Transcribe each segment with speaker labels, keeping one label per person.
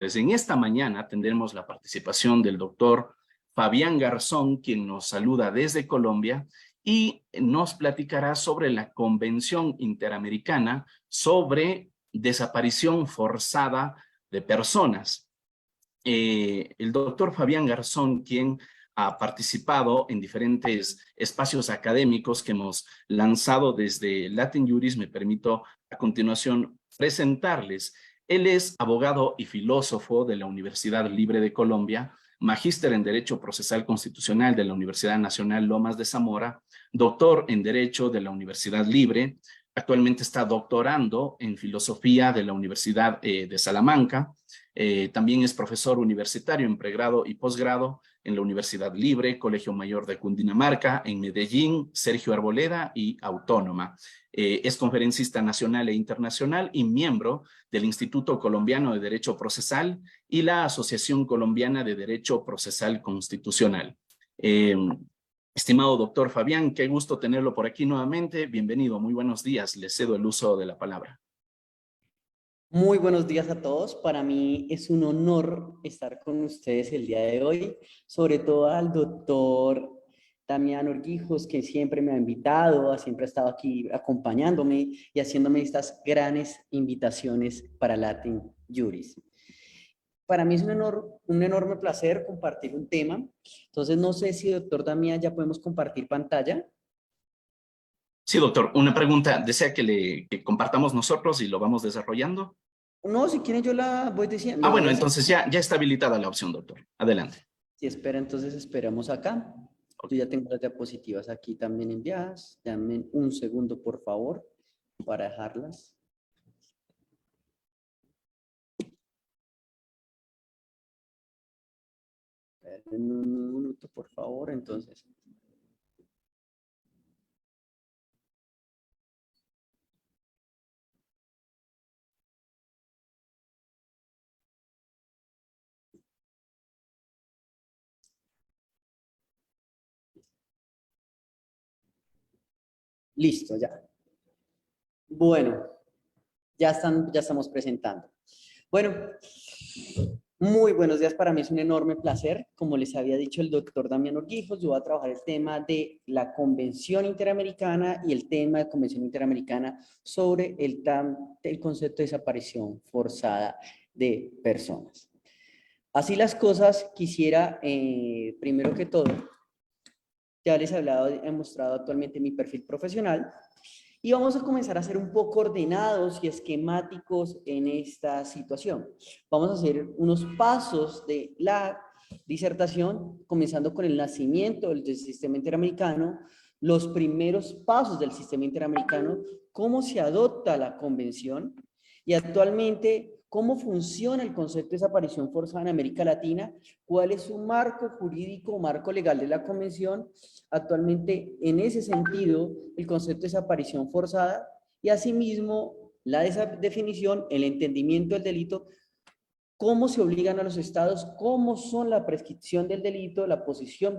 Speaker 1: En esta mañana tendremos la participación del doctor Fabián Garzón, quien nos saluda desde Colombia y nos platicará sobre la Convención Interamericana sobre desaparición forzada de personas. El doctor Fabián Garzón, quien ha participado en diferentes espacios académicos que hemos lanzado desde Latin Juris, me permito a continuación presentarles. Él es abogado y filósofo de la Universidad Libre de Colombia, magíster en Derecho Procesal Constitucional de la Universidad Nacional Lomas de Zamora, doctor en Derecho de la Universidad Libre, actualmente está doctorando en Filosofía de la Universidad de Salamanca, también es profesor universitario en pregrado y posgrado en la Universidad Libre, Colegio Mayor de Cundinamarca, en Medellín, Sergio Arboleda y Autónoma. Es conferencista nacional e internacional y miembro del Instituto Colombiano de Derecho Procesal y la Asociación Colombiana de Derecho Procesal Constitucional. Estimado doctor Fabián, qué gusto tenerlo por aquí nuevamente. Bienvenido, muy buenos días. Le cedo el uso de la palabra.
Speaker 2: Muy buenos días a todos. Para mí es un honor estar con ustedes el día de hoy, sobre todo al doctor Damián Orguijos, que siempre me ha invitado, siempre ha estado aquí acompañándome y haciéndome estas grandes invitaciones para Latin Juris. Para mí es un enorme placer compartir un tema. Entonces, no sé si, doctor Damián, ya podemos compartir pantalla.
Speaker 1: Sí, doctor, una pregunta. ¿Desea que compartamos nosotros y lo vamos desarrollando?
Speaker 2: No, si quieren yo la voy diciendo.
Speaker 1: Ah, bueno, entonces ya está habilitada la opción, doctor. Adelante.
Speaker 2: Si espera, entonces esperamos acá. Yo ya tengo las diapositivas aquí también enviadas. Dame un segundo, por favor, para dejarlas. En un minuto, por favor, entonces. Listo, ya. Bueno, ya estamos presentando. Bueno, muy buenos días. Para mí es un enorme placer. Como les había dicho el doctor Damián Orguijos, yo voy a trabajar el tema de la Convención Interamericana y el tema de Convención Interamericana sobre el concepto de desaparición forzada de personas. Así las cosas, quisiera, primero que todo, ya les he mostrado actualmente mi perfil profesional y vamos a comenzar a ser un poco ordenados y esquemáticos en esta situación. Vamos a hacer unos pasos de la disertación, comenzando con el nacimiento del sistema interamericano, los primeros pasos del sistema interamericano, cómo se adopta la convención y actualmente cómo funciona el concepto de desaparición forzada en América Latina, cuál es su marco jurídico, marco legal de la convención, actualmente en ese sentido el concepto de desaparición forzada y asimismo la definición, el entendimiento del delito, cómo se obligan a los estados, cómo son la prescripción del delito, la posición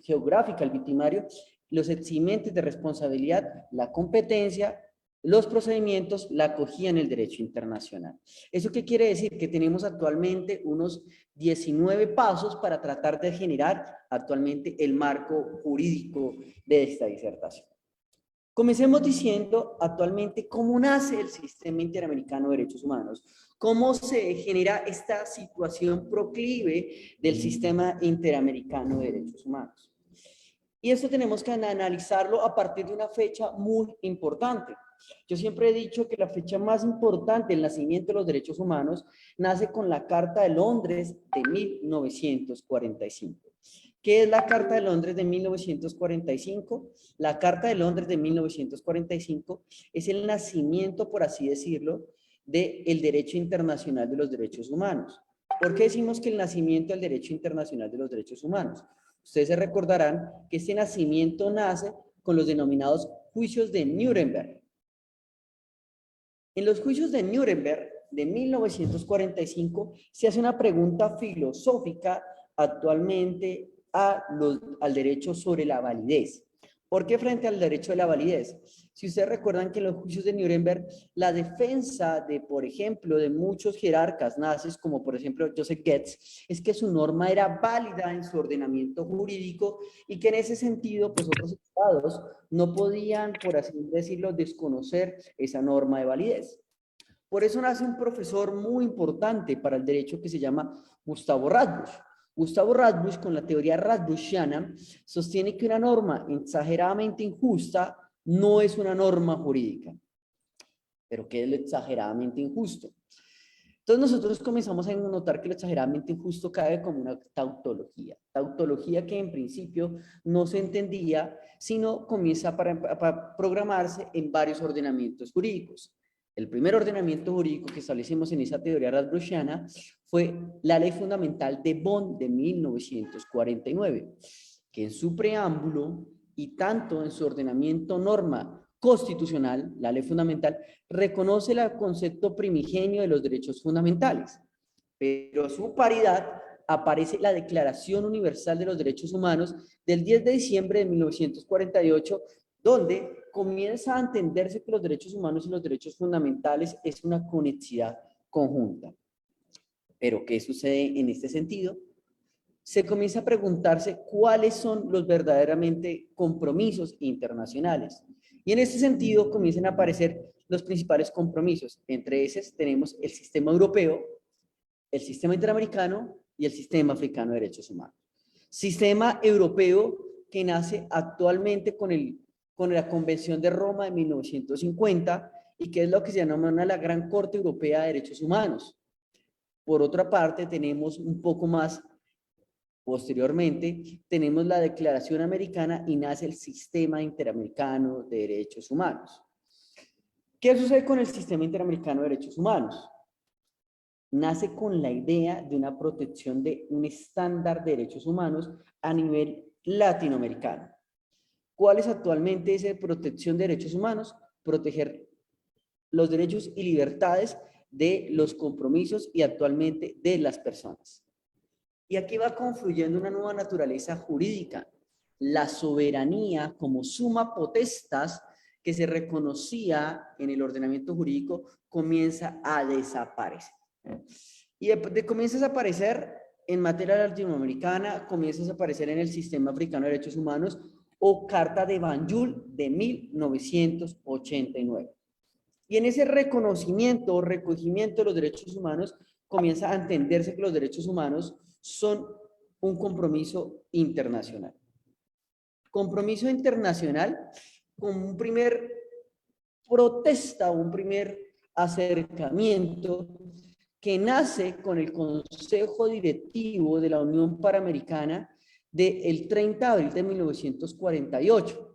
Speaker 2: geográfica del victimario, los eximentes de responsabilidad, la competencia, los procedimientos, la acogida en el derecho internacional. ¿Eso qué quiere decir? Que tenemos actualmente unos 19 pasos para tratar de generar actualmente el marco jurídico de esta disertación. Comencemos diciendo actualmente cómo nace el Sistema Interamericano de Derechos Humanos, cómo se genera esta situación proclive del Sistema Interamericano de Derechos Humanos. Y esto tenemos que analizarlo a partir de una fecha muy importante. Yo siempre he dicho que la fecha más importante del nacimiento de los derechos humanos nace con la Carta de Londres de 1945. ¿Qué es la Carta de Londres de 1945? La Carta de Londres de 1945 es el nacimiento, por así decirlo, del derecho internacional de los derechos humanos. ¿Por qué decimos que el nacimiento del derecho internacional de los derechos humanos? Ustedes se recordarán que este nacimiento nace con los denominados juicios de Nuremberg. En los juicios de Nuremberg de 1945 se hace una pregunta filosófica actualmente al derecho sobre la validez. ¿Por qué frente al derecho de la validez? Si ustedes recuerdan que en los juicios de Nuremberg, la defensa de, por ejemplo, de muchos jerarcas nazis, como por ejemplo Joseph Goebbels, es que su norma era válida en su ordenamiento jurídico y que en ese sentido, pues otros estados no podían, por así decirlo, desconocer esa norma de validez. Por eso nace un profesor muy importante para el derecho que se llama Gustavo Radbush. Gustavo Radbush, con la teoría radbushiana, sostiene que una norma exageradamente injusta no es una norma jurídica. ¿Pero qué es lo exageradamente injusto? Entonces nosotros comenzamos a notar que lo exageradamente injusto cae como una tautología. Tautología que en principio no se entendía, sino comienza a programarse en varios ordenamientos jurídicos. El primer ordenamiento jurídico que establecimos en esa teoría radbushiana fue la Ley Fundamental de Bonn de 1949, que en su preámbulo y tanto en su ordenamiento norma constitucional, la ley fundamental, reconoce el concepto primigenio de los derechos fundamentales, pero a su paridad aparece la Declaración Universal de los Derechos Humanos del 10 de diciembre de 1948, donde comienza a entenderse que los derechos humanos y los derechos fundamentales es una conexidad conjunta. Pero ¿qué sucede en este sentido? Se comienza a preguntarse cuáles son los verdaderamente compromisos internacionales. Y en ese sentido comienzan a aparecer los principales compromisos. Entre esos tenemos el sistema europeo, el sistema interamericano y el sistema africano de derechos humanos. Sistema europeo que nace actualmente con la Convención de Roma de 1950 y que es lo que se denomina la Gran Corte Europea de Derechos Humanos. Por otra parte, tenemos un poco más posteriormente, tenemos la Declaración Americana y nace el Sistema Interamericano de Derechos Humanos. ¿Qué sucede con el Sistema Interamericano de Derechos Humanos? Nace con la idea de una protección de un estándar de derechos humanos a nivel latinoamericano. ¿Cuál es actualmente esa protección de derechos humanos? Proteger los derechos y libertades de los compromisos y actualmente de las personas. Y aquí va confluyendo una nueva naturaleza jurídica, la soberanía como suma potestas que se reconocía en el ordenamiento jurídico comienza a desaparecer. Y comienza a desaparecer en materia latinoamericana, comienza a desaparecer en el Sistema Africano de Derechos Humanos o Carta de Banjul de 1989. Y en ese reconocimiento o recogimiento de los derechos humanos comienza a entenderse que los derechos humanos son un compromiso internacional. Compromiso internacional como un primer protesta, un primer acercamiento que nace con el Consejo Directivo de la Unión Panamericana del 30 de abril de 1948.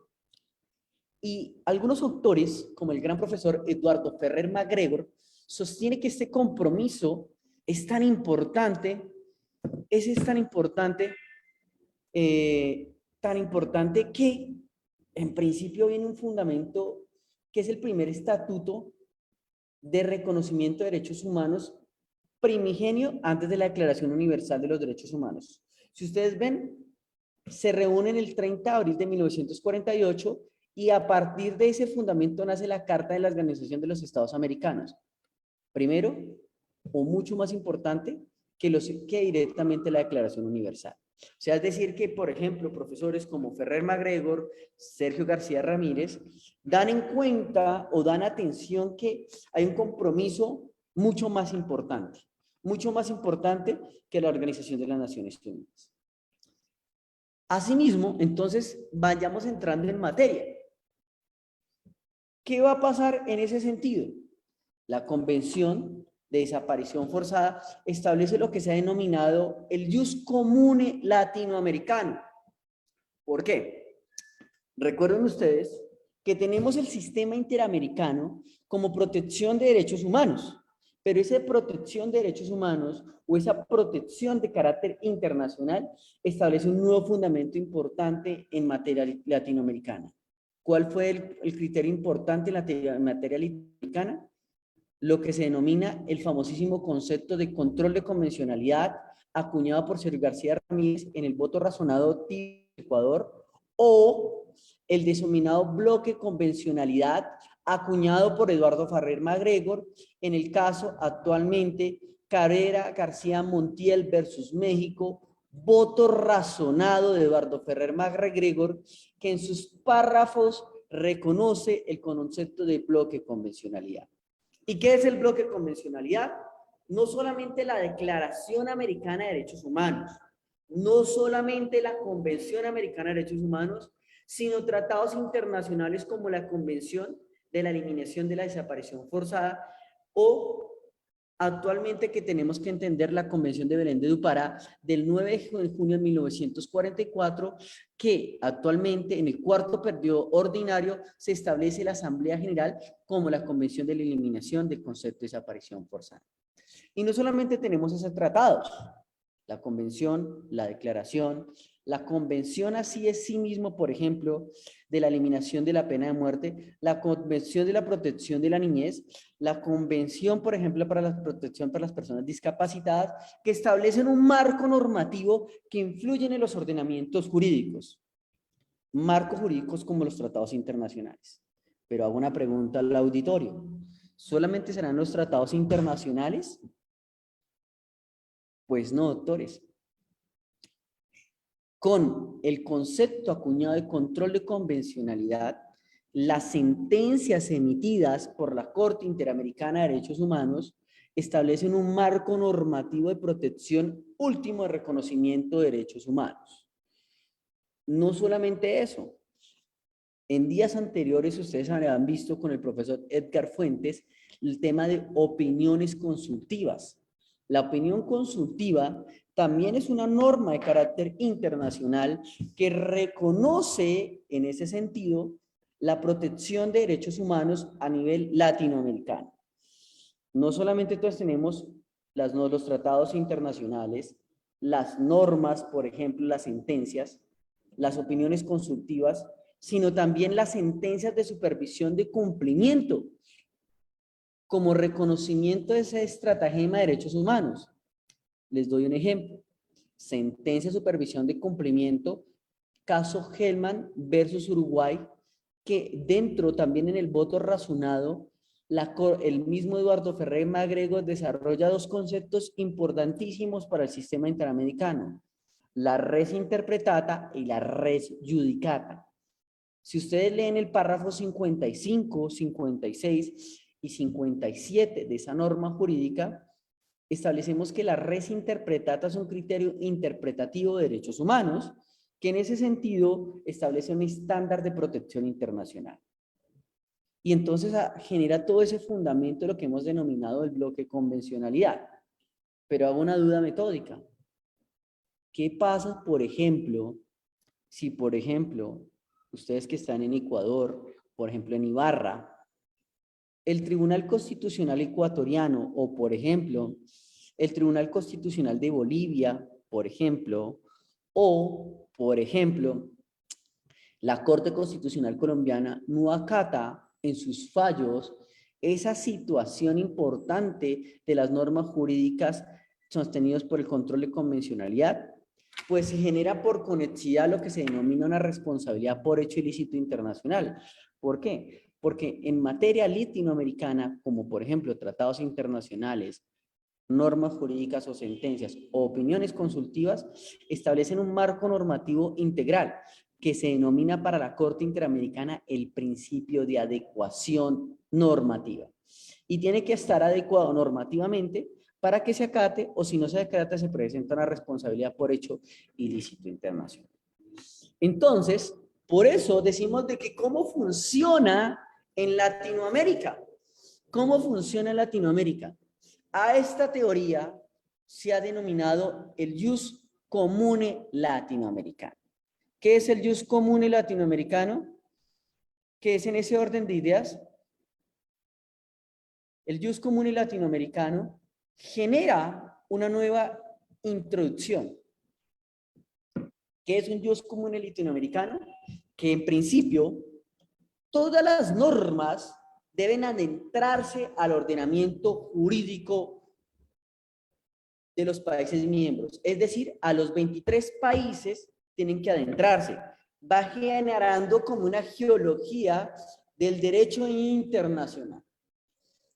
Speaker 2: Y algunos autores, como el gran profesor Eduardo Ferrer MacGregor, sostiene que este compromiso es tan importante, tan importante que en principio viene un fundamento que es el primer estatuto de reconocimiento de derechos humanos primigenio antes de la Declaración Universal de los Derechos Humanos. Si ustedes ven, se reúnen el 30 de abril de 1948 y a partir de ese fundamento nace la Carta de la Organización de los Estados Americanos. Primero, o mucho más importante, que directamente la Declaración Universal. O sea, es decir que, por ejemplo, profesores como Ferrer MacGregor, Sergio García Ramírez, dan en cuenta o dan atención que hay un compromiso mucho más importante que la Organización de las Naciones Unidas. Asimismo, entonces, vayamos entrando en materia. ¿Qué va a pasar en ese sentido? La Convención de Desaparición Forzada establece lo que se ha denominado el jus comune latinoamericano. ¿Por qué? Recuerden ustedes que tenemos el sistema interamericano como protección de derechos humanos, pero esa protección de derechos humanos o esa protección de carácter internacional establece un nuevo fundamento importante en materia latinoamericana. ¿Cuál fue el criterio importante en materia latinoamericana? Lo que se denomina el famosísimo concepto de control de convencionalidad acuñado por Sergio García Ramírez en el voto razonado de Ecuador, o el denominado bloque convencionalidad, acuñado por Eduardo Ferrer MacGregor, en el caso actualmente Cabrera García Montiel versus México, voto razonado de Eduardo Ferrer MacGregor, que en sus párrafos reconoce el concepto de bloque convencionalidad. ¿Y qué es el bloque convencionalidad? No solamente la Declaración Americana de Derechos Humanos, no solamente la Convención Americana de Derechos Humanos, sino tratados internacionales como la Convención de la Eliminación de la Desaparición Forzada o actualmente que tenemos que entender la Convención de Belén de do Pará del 9 de junio de 1944, que actualmente en el cuarto periodo ordinario se establece la Asamblea General como la Convención de la Eliminación del concepto de desaparición forzada. Y no solamente tenemos esos tratados, la convención, la declaración, la convención así es sí mismo, por ejemplo, de la eliminación de la pena de muerte, la convención de la protección de la niñez, la convención, por ejemplo, para la protección para las personas discapacitadas, que establecen un marco normativo que influyen en los ordenamientos jurídicos. Marcos jurídicos como los tratados internacionales. Pero hago una pregunta al auditorio. ¿Solamente serán los tratados internacionales? Pues no, doctores. Con el concepto acuñado de control de convencionalidad, las sentencias emitidas por la Corte Interamericana de Derechos Humanos establecen un marco normativo de protección último de reconocimiento de derechos humanos. No solamente eso. En días anteriores ustedes habrán visto con el profesor Edgar Fuentes el tema de opiniones consultivas. La opinión consultiva también es una norma de carácter internacional que reconoce en ese sentido la protección de derechos humanos a nivel latinoamericano. No solamente entonces tenemos los tratados internacionales, las normas, por ejemplo, las sentencias, las opiniones consultivas, sino también las sentencias de supervisión de cumplimiento como reconocimiento de ese estratagema de derechos humanos. Les doy un ejemplo. Sentencia de supervisión de cumplimiento, caso Hellman versus Uruguay, que dentro también en el voto razonado, el mismo Eduardo Ferrer MacGregor desarrolla dos conceptos importantísimos para el sistema interamericano: la res interpretata y la res judicata. Si ustedes leen el párrafo 55, 56 y 57 de esa norma jurídica, establecemos que la res interpretata es un criterio interpretativo de derechos humanos que en ese sentido establece un estándar de protección internacional. Y entonces genera todo ese fundamento de lo que hemos denominado el bloque convencionalidad. Pero hago una duda metódica. ¿Qué pasa, por ejemplo, si, por ejemplo, ustedes que están en Ecuador, por ejemplo en Ibarra, el Tribunal Constitucional ecuatoriano o, por ejemplo, el Tribunal Constitucional de Bolivia, por ejemplo, o, por ejemplo, la Corte Constitucional colombiana no acata en sus fallos esa situación importante de las normas jurídicas sostenidas por el control de convencionalidad? Pues se genera por conexidad lo que se denomina una responsabilidad por hecho ilícito internacional. ¿Por qué? Porque en materia latinoamericana, como por ejemplo tratados internacionales, normas jurídicas o sentencias o opiniones consultivas, establecen un marco normativo integral que se denomina para la Corte Interamericana el principio de adecuación normativa. Y tiene que estar adecuado normativamente para que se acate, o si no se acata, se presenta una responsabilidad por hecho ilícito internacional. Entonces, por eso decimos de que cómo funciona en Latinoamérica. ¿Cómo funciona en Latinoamérica? A esta teoría se ha denominado el jus comune latinoamericano. ¿Qué es el jus comune latinoamericano? ¿Qué es en ese orden de ideas? El jus comune latinoamericano genera una nueva introducción. ¿Qué es un jus comune latinoamericano? Que en principio todas las normas deben adentrarse al ordenamiento jurídico de los países miembros. Es decir, a los 23 países tienen que adentrarse. va generando como una geología del derecho internacional.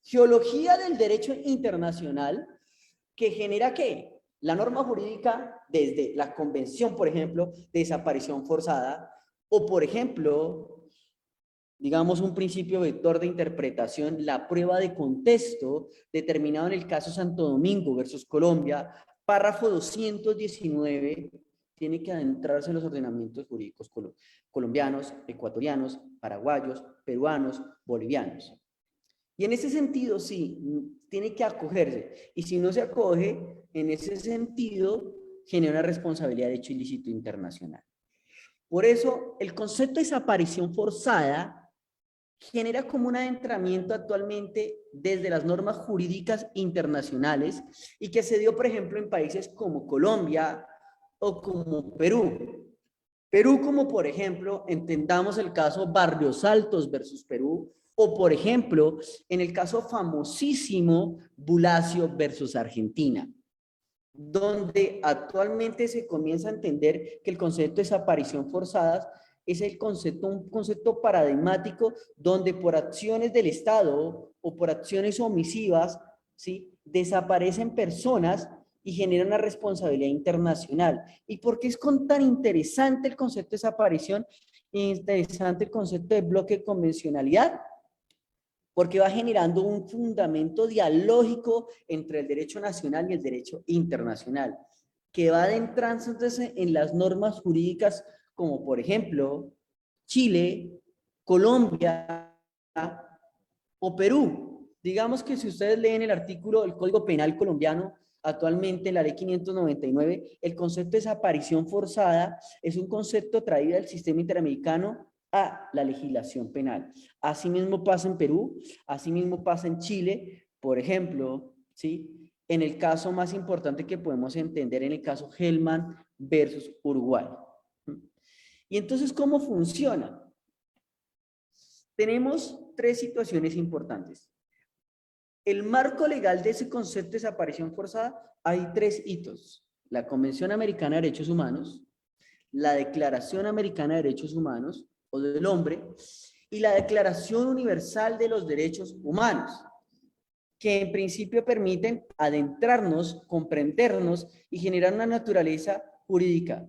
Speaker 2: Geología del derecho internacional que genera ¿qué? La norma jurídica desde la convención, por ejemplo, de desaparición forzada, o por ejemplo, digamos un principio vector de interpretación, la prueba de contexto determinado en el caso Santo Domingo versus Colombia, párrafo 219, tiene que adentrarse en los ordenamientos jurídicos colombianos, ecuatorianos, paraguayos, peruanos, bolivianos. Y en ese sentido, sí, tiene que acogerse. Y si no se acoge, en ese sentido, genera una responsabilidad de hecho ilícito internacional. Por eso, el concepto de desaparición forzada genera como un adentramiento actualmente desde las normas jurídicas internacionales y que se dio, por ejemplo, en países como Colombia o como Perú. Perú, como por ejemplo, entendamos el caso Barrios Altos versus Perú, o por ejemplo, en el caso famosísimo Bulacio versus Argentina, donde actualmente se comienza a entender que el concepto de desaparición forzada es un concepto paradigmático donde por acciones del Estado o por acciones omisivas, ¿sí?, desaparecen personas y genera una responsabilidad internacional. ¿Y por qué es tan interesante el concepto de desaparición? Interesante el concepto de bloque de convencionalidad, porque va generando un fundamento dialógico entre el derecho nacional y el derecho internacional, que va adentrándose en las normas jurídicas como por ejemplo Chile, Colombia o Perú. Digamos que si ustedes leen el artículo del Código Penal colombiano, actualmente en la ley 599, el concepto de desaparición forzada es un concepto traído del sistema interamericano a la legislación penal. Asimismo pasa en Perú, asimismo pasa en Chile, por ejemplo, ¿sí?, en el caso más importante que podemos entender, en el caso Hellman versus Uruguay. Y entonces, ¿cómo funciona? Tenemos tres situaciones importantes. El marco legal de ese concepto de desaparición forzada, hay tres hitos: la Convención Americana de Derechos Humanos, la Declaración Americana de Derechos Humanos o del Hombre y la Declaración Universal de los Derechos Humanos, que en principio permiten adentrarnos, comprendernos y generar una naturaleza jurídica.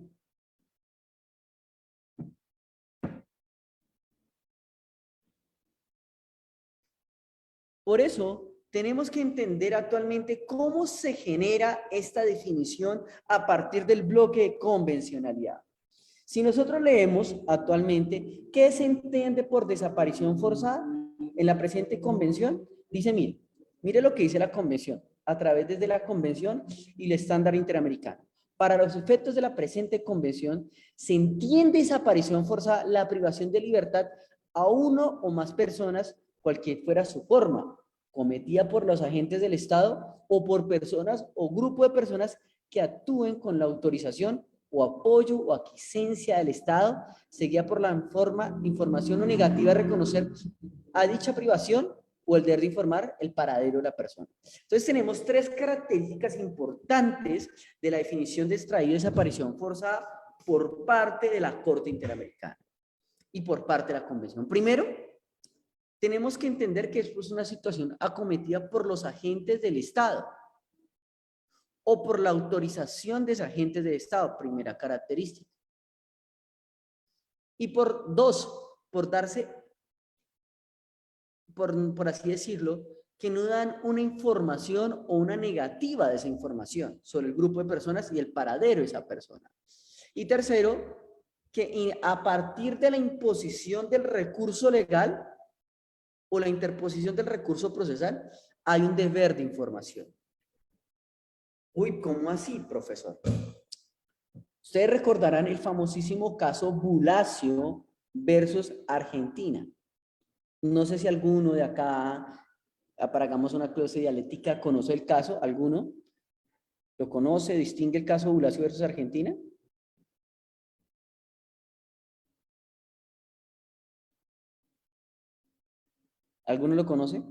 Speaker 2: Por eso, tenemos que entender actualmente cómo se genera esta definición a partir del bloque de convencionalidad. Si nosotros leemos actualmente qué se entiende por desaparición forzada en la presente convención, dice, mire lo que dice la convención, a través desde la convención y el estándar interamericano. Para los efectos de la presente convención, se entiende desaparición forzada la privación de libertad a uno o más personas, cualquier fuera su forma, cometida por los agentes del Estado o por personas o grupo de personas que actúen con la autorización o apoyo o aquiescencia del Estado, seguida por la información o negativa de reconocer a dicha privación o el deber de informar el paradero de la persona. Entonces tenemos tres características importantes de la definición de extraído y desaparición forzada por parte de la Corte Interamericana y por parte de la Convención. Primero, tenemos que entender que esto es una situación acometida por los agentes del Estado o por la autorización de esos agentes del Estado, primera característica. Y por dos, por darse, por así decirlo, que no dan una información o una negativa de esa información sobre el grupo de personas y el paradero de esa persona. Y tercero, que a partir de la imposición del recurso legal o la interposición del recurso procesal, hay un deber de información. Uy, ¿cómo así, profesor? Ustedes recordarán el famosísimo caso Bulacio versus Argentina. No sé si alguno de acá, para hagamos una clase dialéctica, conoce el caso. ¿Alguno lo conoce? ¿Distingue el caso Bulacio versus Argentina? ¿Alguno lo conoce?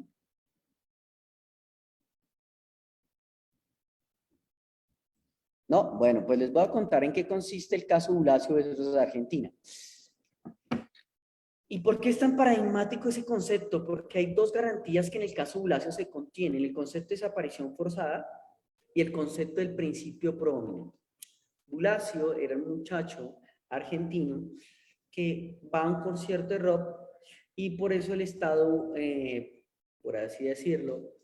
Speaker 2: No, bueno, pues les voy a contar en qué consiste el caso Bulacio versus Argentina. ¿Y por qué es tan paradigmático ese concepto? Porque hay dos garantías que en el caso Bulacio se contienen, el concepto de desaparición forzada y el concepto del principio prominente. Bulacio era un muchacho argentino que va a un concierto de rock y por eso el Estado, por así decirlo,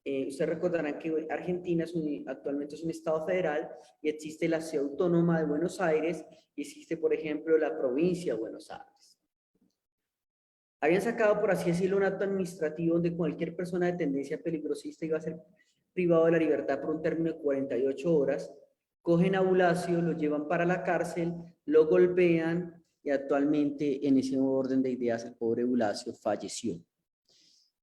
Speaker 2: ustedes recordarán que Argentina actualmente es un Estado federal y existe la ciudad autónoma de Buenos Aires y existe, por ejemplo, la provincia de Buenos Aires. Habían sacado, por así decirlo, un acto administrativo donde cualquier persona de tendencia peligrosista iba a ser privado de la libertad por un término de 48 horas. Cogen a Bulacio, lo llevan para la cárcel, lo golpean y actualmente en ese orden de ideas el pobre Bulacio falleció.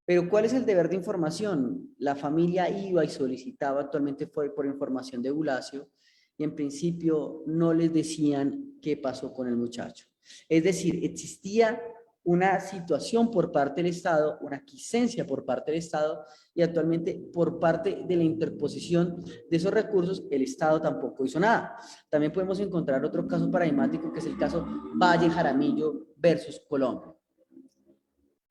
Speaker 2: Pero ¿cuál es el deber de información? La familia iba y solicitaba, actualmente fue por información de Bulacio, y en principio no les decían qué pasó con el muchacho. Es decir, existía una situación por parte del Estado, una aquiescencia por parte del Estado, y actualmente por parte de la interposición de esos recursos, el Estado tampoco hizo nada. También podemos encontrar otro caso paradigmático, que es el caso Valle Jaramillo versus Colombia.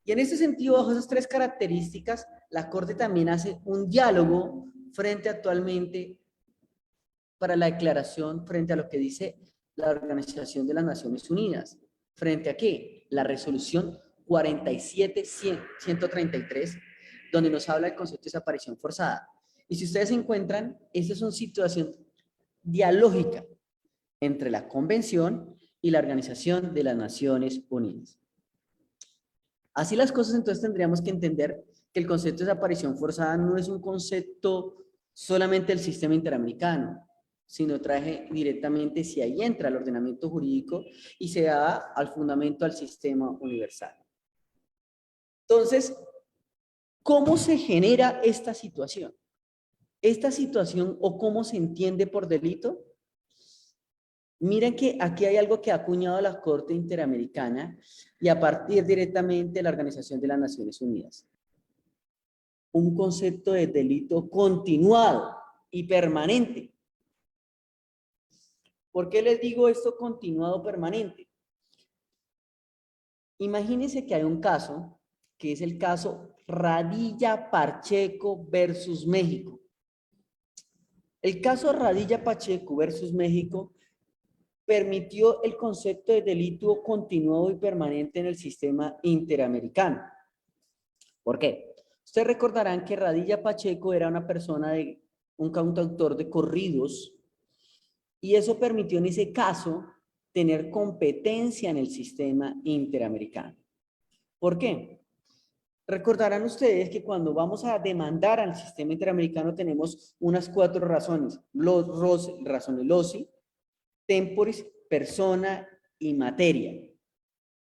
Speaker 2: Y en ese sentido, bajo esas tres características, la Corte también hace un diálogo frente actualmente para la declaración frente a lo que dice la Organización de las Naciones Unidas. ¿Frente a qué? La resolución 47-133, donde nos habla del concepto de desaparición forzada. Y si ustedes se encuentran, esta es una situación dialógica entre la Convención y la Organización de las Naciones Unidas. Así las cosas, entonces tendríamos que entender que el concepto de desaparición forzada no es un concepto solamente del sistema interamericano, sino trae directamente, si ahí entra el ordenamiento jurídico y se da al fundamento al sistema universal. Entonces, ¿cómo se genera esta situación? Esta situación, o cómo se entiende por delito. Miren que aquí hay algo que ha acuñado la Corte Interamericana y a partir directamente de la Organización de las Naciones Unidas. Un concepto de delito continuado y permanente. ¿Por qué les digo esto continuado permanente? Imagínense que hay un caso, que es el caso Radilla Pacheco versus México. El caso Radilla Pacheco versus México permitió el concepto de delito continuado y permanente en el sistema interamericano. ¿Por qué? Ustedes recordarán que Radilla Pacheco era una persona un cantautor de corridos y eso permitió en ese caso tener competencia en el sistema interamericano. ¿Por qué? Recordarán ustedes que cuando vamos a demandar al sistema interamericano tenemos unas 4 razones. Razones loci, temporis, persona y materia.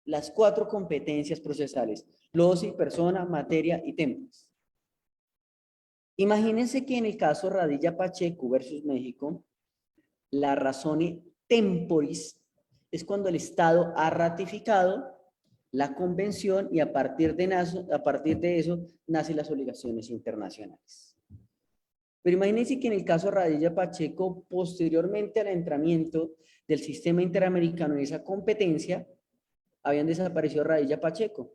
Speaker 2: Las 4 competencias procesales. Loci, persona, materia y temporis. Imagínense que en el caso Radilla Pacheco versus México, la razón temporis es cuando el Estado ha ratificado la convención y a partir de eso nacen las obligaciones internacionales. Pero imagínense que en el caso Radilla Pacheco, posteriormente al entramiento del sistema interamericano en esa competencia, habían desaparecido Radilla Pacheco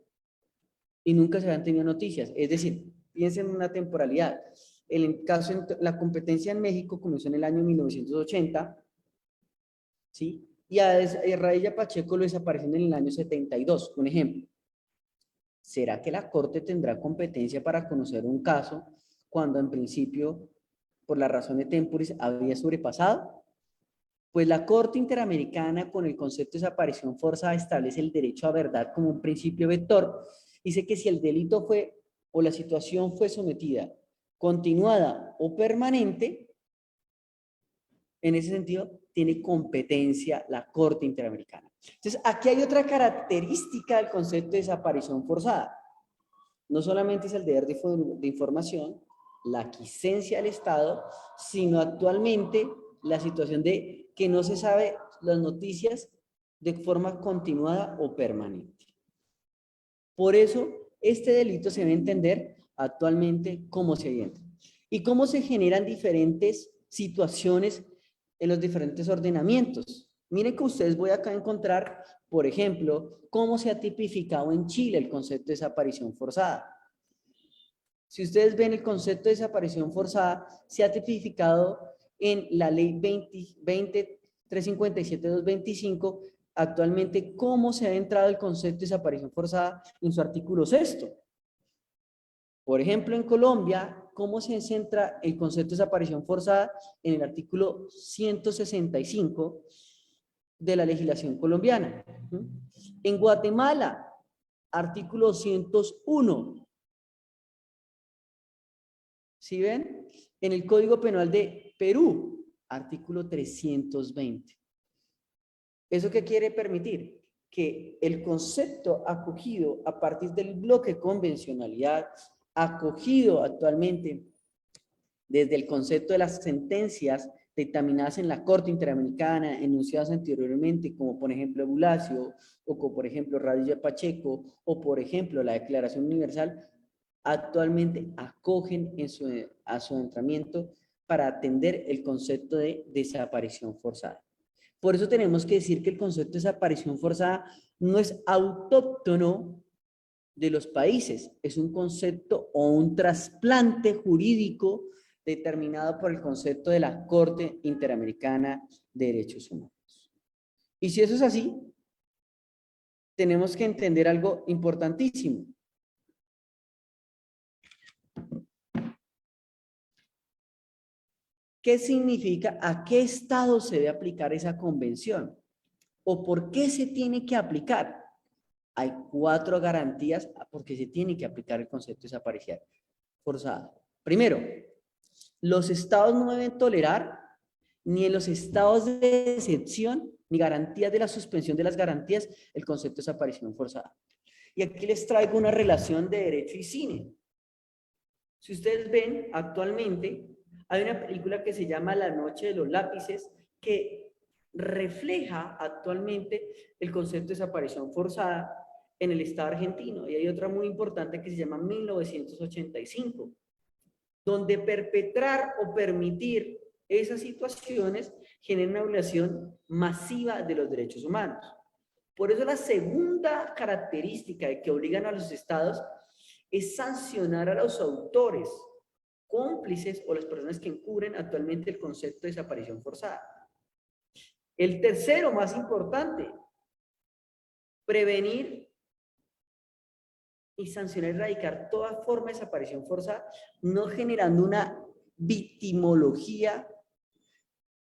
Speaker 2: y nunca se habían tenido noticias. Es decir, piensen en una temporalidad. El caso, la competencia en México comenzó en el año 1980, ¿sí? Y a Radilla Pacheco lo desaparecen en el año 72, un ejemplo. ¿Será que la Corte tendrá competencia para conocer un caso cuando en principio, por la razón de temporis, había sobrepasado? Pues la Corte Interamericana, con el concepto de desaparición forzada, establece el derecho a verdad como un principio vector. Dice que si el delito fue o la situación fue sometida, continuada o permanente, en ese sentido, tiene competencia la Corte Interamericana. Entonces, aquí hay otra característica del concepto de desaparición forzada. No solamente es el deber de información, la aquiescencia del Estado, sino actualmente la situación de que no se sabe las noticias de forma continuada o permanente. Por eso, este delito se debe entender actualmente cómo se entra y cómo se generan diferentes situaciones en los diferentes ordenamientos. Miren que ustedes voy acá a encontrar, por ejemplo, cómo se ha tipificado en Chile el concepto de desaparición forzada. Si ustedes ven el concepto de desaparición forzada, se ha tipificado en la ley 357-225, actualmente cómo se ha entrado el concepto de desaparición forzada en su artículo 6. Por ejemplo, en Colombia, ¿cómo se centra el concepto de desaparición forzada? En el artículo 165 de la legislación colombiana. En Guatemala, artículo 201. ¿Sí ven? En el Código Penal de Perú, artículo 320. ¿Eso qué quiere permitir? Que el concepto acogido a partir del bloque convencionalidad, acogido actualmente desde el concepto de las sentencias dictaminadas en la Corte Interamericana, enunciadas anteriormente, como por ejemplo Bulacio, o como por ejemplo Radilla Pacheco, o por ejemplo la Declaración Universal, actualmente acogen a su adentramiento para atender el concepto de desaparición forzada. Por eso tenemos que decir que el concepto de desaparición forzada no es autóctono de los países, es un concepto o un trasplante jurídico determinado por el concepto de la Corte Interamericana de Derechos Humanos. Y si eso es así, tenemos que entender algo importantísimo. ¿Qué significa? ¿A qué estado se debe aplicar esa convención? ¿O por qué se tiene que aplicar? Hay 4 garantías porque se tiene que aplicar el concepto de desaparición forzada. Primero, los estados no deben tolerar ni en los estados de excepción ni garantías de la suspensión de las garantías el concepto de desaparición forzada. Y aquí les traigo una relación de derecho y cine. Si ustedes ven, actualmente hay una película que se llama La Noche de los Lápices que refleja actualmente el concepto de desaparición forzada en el Estado argentino. Y hay otra muy importante que se llama 1985, donde perpetrar o permitir esas situaciones genera una violación masiva de los derechos humanos. Por eso la segunda característica de que obligan a los estados es sancionar a los autores, cómplices o las personas que encubren actualmente el concepto de desaparición forzada. El tercero, más importante, prevenir y sancionar y erradicar toda forma de desaparición forzada, no generando una victimología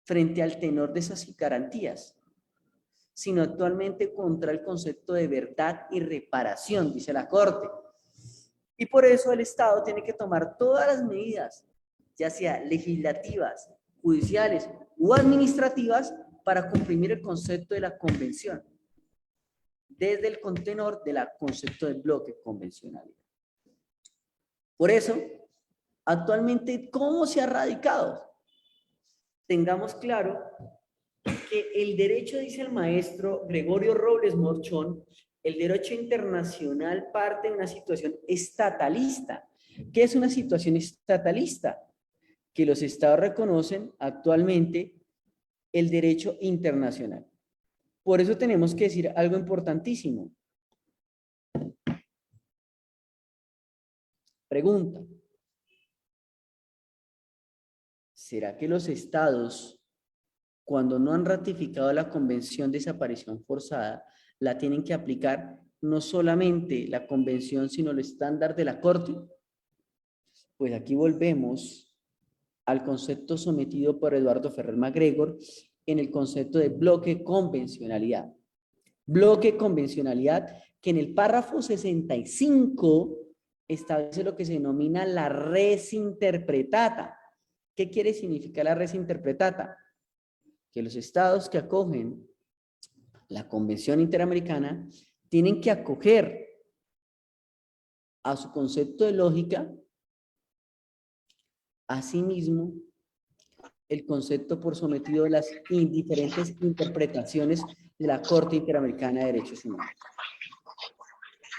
Speaker 2: frente al tenor de esas garantías, sino actualmente contra el concepto de verdad y reparación, dice la Corte. Y por eso el Estado tiene que tomar todas las medidas, ya sea legislativas, judiciales o administrativas, para cumplir el concepto de la convención, desde el contenor del concepto de bloque convencionalidad. Por eso, actualmente, ¿cómo se ha radicado? Tengamos claro que el derecho, dice el maestro Gregorio Robles Morchón, el derecho internacional parte de una situación estatalista. ¿Qué es una situación estatalista? Que los estados reconocen actualmente el derecho internacional. Por eso tenemos que decir algo importantísimo. Pregunta: ¿será que los estados, cuando no han ratificado la Convención de Desaparición Forzada, la tienen que aplicar no solamente la Convención, sino el estándar de la Corte? Pues aquí volvemos al concepto sometido por Eduardo Ferrer MacGregor en el concepto de bloque convencionalidad. Bloque convencionalidad que en el párrafo 65 establece lo que se denomina la res interpretata. ¿Qué quiere significar la res interpretata? Que los estados que acogen la Convención Interamericana tienen que acoger a su concepto de lógica, asimismo, el concepto por sometido de las diferentes interpretaciones de la Corte Interamericana de Derechos Humanos.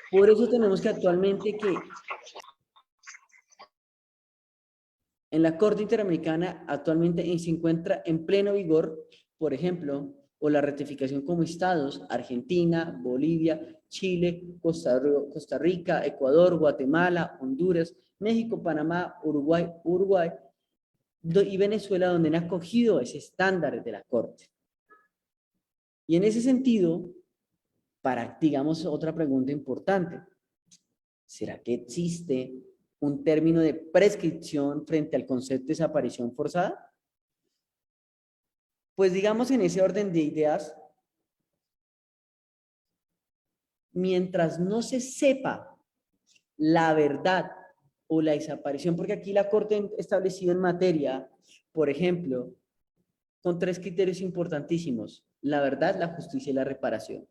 Speaker 2: Por eso tenemos que actualmente que en la Corte Interamericana actualmente se encuentra en pleno vigor, por ejemplo, o la ratificación como estados, Argentina, Bolivia, Chile, Costa Rica, Ecuador, Guatemala, Honduras, México, Panamá, Uruguay y Venezuela, donde han acogido ese estándar de la Corte. Y en ese sentido, digamos, otra pregunta importante. ¿Será que existe un término de prescripción frente al concepto de desaparición forzada? Pues digamos en ese orden de ideas, mientras no se sepa la verdad o la desaparición, porque aquí la Corte ha establecido en materia, por ejemplo, con 3 criterios importantísimos: la verdad, la justicia y la reparación.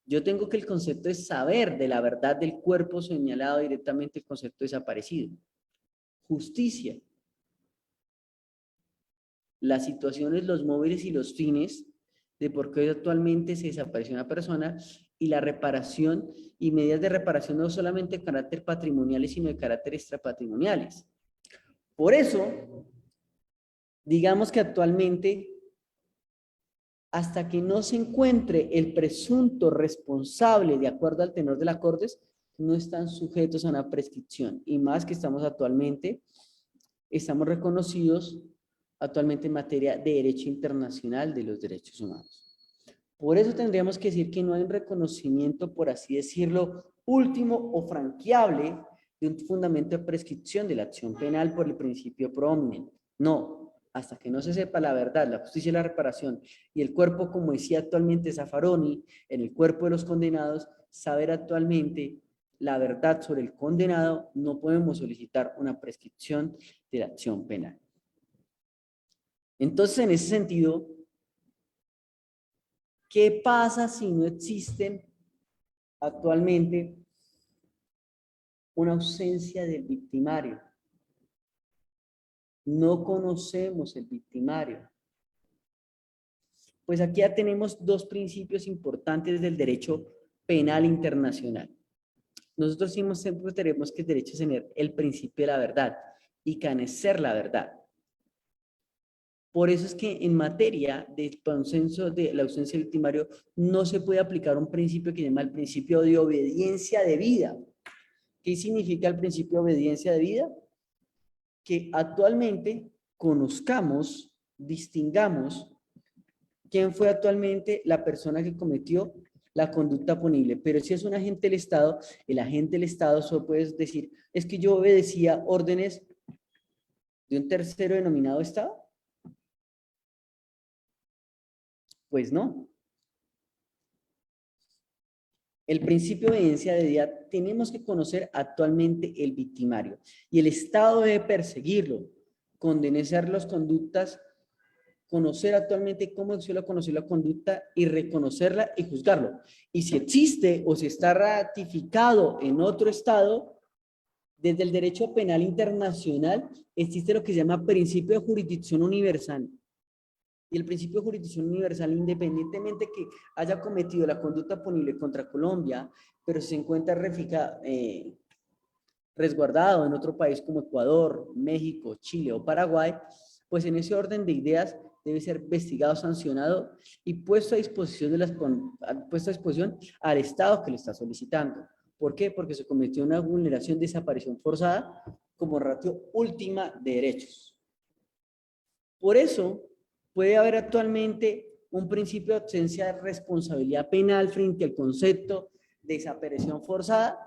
Speaker 2: Yo tengo que el concepto de saber de la verdad del cuerpo señalado directamente el concepto desaparecido. Justicia. Las situaciones, los móviles y los fines de por qué actualmente se desapareció una persona, y la reparación y medidas de reparación no solamente de carácter patrimoniales, sino de carácter extrapatrimoniales. Por eso, digamos que actualmente, hasta que no se encuentre el presunto responsable de acuerdo al tenor de las Cortes, no están sujetos a una prescripción. Y más que estamos reconocidos actualmente en materia de derecho internacional de los derechos humanos. Por eso tendríamos que decir que no hay un reconocimiento, por así decirlo, último o franqueable de un fundamento de prescripción de la acción penal por el principio pro hominem. No, hasta que no se sepa la verdad, la justicia y la reparación, y el cuerpo, como decía actualmente Zaffaroni, en el cuerpo de los condenados, saber actualmente la verdad sobre el condenado, no podemos solicitar una prescripción de la acción penal. Entonces, en ese sentido, ¿qué pasa si no existen actualmente una ausencia del victimario? No conocemos el victimario. Pues aquí ya tenemos 2 principios importantes del derecho penal internacional. Nosotros siempre tenemos que el derecho a tener el principio de la verdad y conocer la verdad. Por eso es que en materia del consenso de la ausencia del victimario no se puede aplicar un principio que se llama el principio de obediencia debida. ¿Qué significa el principio de obediencia debida? Que actualmente conozcamos, distingamos quién fue actualmente la persona que cometió la conducta punible. Pero si es un agente del Estado, el agente del Estado solo puede decir, es que yo obedecía órdenes de un tercero denominado Estado. Pues no. El principio de obediencia debida, tenemos que conocer actualmente el victimario y el Estado debe perseguirlo, condenar las conductas, conocer actualmente cómo se lo conoció la conducta y reconocerla y juzgarlo. Y si existe o si está ratificado en otro Estado, desde el derecho penal internacional existe lo que se llama principio de jurisdicción universal. Y el principio de jurisdicción universal, independientemente que haya cometido la conducta punible contra Colombia, pero si se encuentra resguardado en otro país como Ecuador, México, Chile o Paraguay, pues en ese orden de ideas debe ser investigado, sancionado y puesto a disposición al Estado que le está solicitando. ¿Por qué? Porque se cometió una vulneración de desaparición forzada como ratio última de derechos. Por eso, puede haber actualmente un principio de ausencia de responsabilidad penal frente al concepto de desaparición forzada.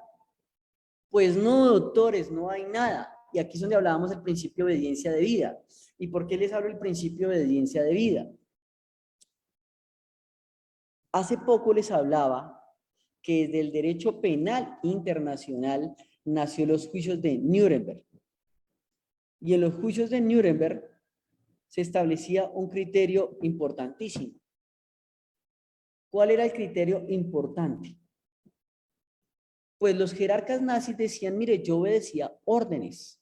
Speaker 2: Pues no, doctores, no hay nada. Y aquí es donde hablábamos del principio de obediencia debida. ¿Y por qué les hablo del principio de obediencia debida? Hace poco les hablaba que desde el derecho penal internacional nació los juicios de Nuremberg. Y en los juicios de Nuremberg se establecía un criterio importantísimo. ¿Cuál era el criterio importante? Pues los jerarcas nazis decían, mire, yo obedecía órdenes.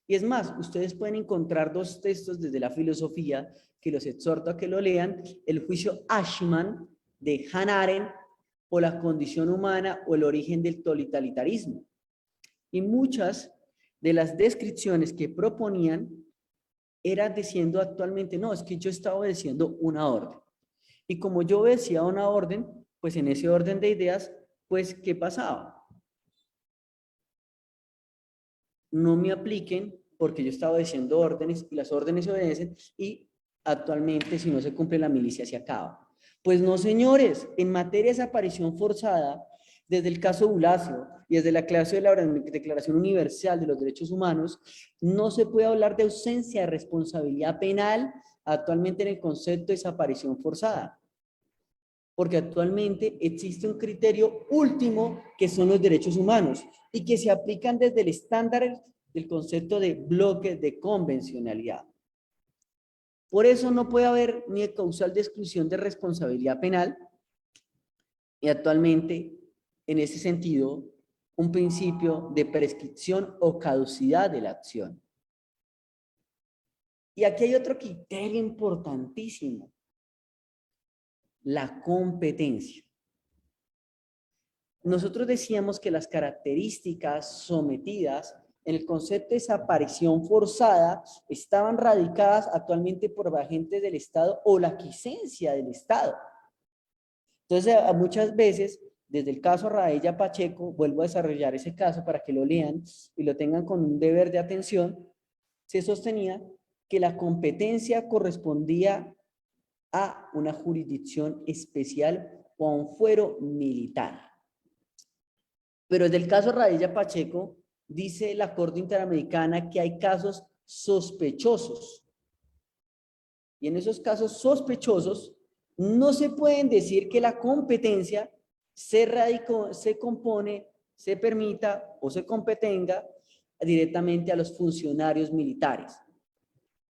Speaker 2: Y es más, ustedes pueden encontrar 2 textos desde la filosofía que los exhorto a que lo lean: el juicio Eichmann de Hannah Arendt, o la condición humana o el origen del totalitarismo. Y muchas de las descripciones que proponían eran diciendo actualmente, no, es que yo estaba obedeciendo una orden. Y como yo obedecía a una orden, pues en ese orden de ideas, pues, ¿qué pasaba? No me apliquen porque yo estaba obedeciendo órdenes y las órdenes se obedecen y actualmente si no se cumple la milicia se acaba. Pues no, señores, en materia de desaparición forzada, desde el caso Bulacio y desde la clase de la Declaración Universal de los Derechos Humanos, no se puede hablar de ausencia de responsabilidad penal actualmente en el concepto de desaparición forzada. Porque actualmente existe un criterio último que son los derechos humanos y que se aplican desde el estándar del concepto de bloques de convencionalidad. Por eso no puede haber ni causal de exclusión de responsabilidad penal y actualmente, en ese sentido, un principio de prescripción o caducidad de la acción. Y aquí hay otro criterio importantísimo, la competencia. Nosotros decíamos que las características sometidas en el concepto de desaparición forzada estaban radicadas actualmente por agentes del Estado o la quiescencia del Estado. Entonces, muchas veces, desde el caso Raella Pacheco, vuelvo a desarrollar ese caso para que lo lean y lo tengan con un deber de atención, se sostenía que la competencia correspondía a una jurisdicción especial o a un fuero militar. Pero desde el caso Raella Pacheco, dice la Corte Interamericana que hay casos sospechosos. Y en esos casos sospechosos, no se pueden decir que la competencia se compone, se permita o se competenga directamente a los funcionarios militares.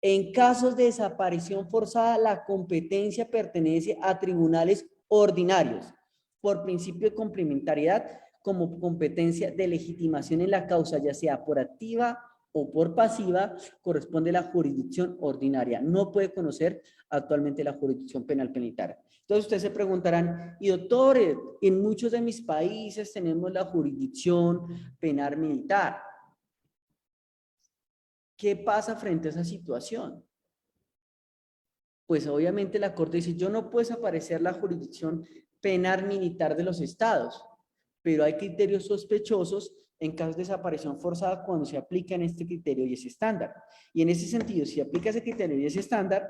Speaker 2: En casos de desaparición forzada, la competencia pertenece a tribunales ordinarios por principio de complementariedad como competencia de legitimación en la causa, ya sea por activa o por pasiva, corresponde a la jurisdicción ordinaria. No puede conocer actualmente la jurisdicción penal penitenciaria. Entonces ustedes se preguntarán, y doctores, en muchos de mis países tenemos la jurisdicción penal militar. ¿Qué pasa frente a esa situación? Pues obviamente la Corte dice, yo no puedo desaparecer la jurisdicción penal militar de los estados, pero hay criterios sospechosos en casos de desaparición forzada cuando se aplican este criterio y ese estándar. Y en ese sentido, si aplica ese criterio y ese estándar,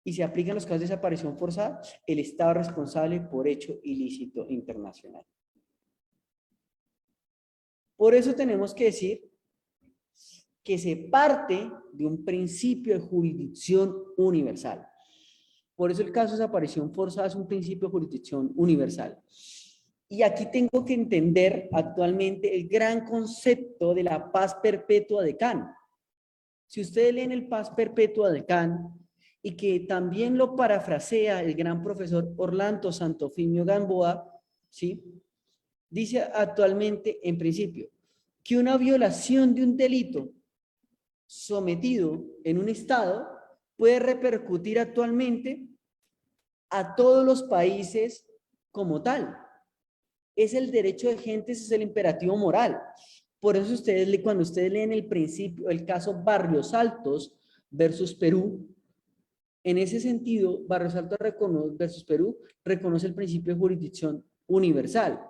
Speaker 2: y se aplican los casos de desaparición forzada, el Estado es responsable por hecho ilícito internacional. Por eso tenemos que decir que se parte de un principio de jurisdicción universal. Por eso el caso de desaparición forzada es un principio de jurisdicción universal. Y aquí tengo que entender actualmente el gran concepto de la paz perpetua de Kant. Si ustedes leen el paz perpetua de Kant, y que también lo parafrasea el gran profesor Orlando Santofimio Gamboa, ¿sí? Dice actualmente, en principio, que una violación de un delito sometido en un estado puede repercutir actualmente a todos los países como tal. Es el derecho de gentes, es el imperativo moral. Por eso ustedes, cuando ustedes leen el principio, el caso Barrios Altos versus Perú, en ese sentido, Barrios Altos versus Perú reconoce el principio de jurisdicción universal.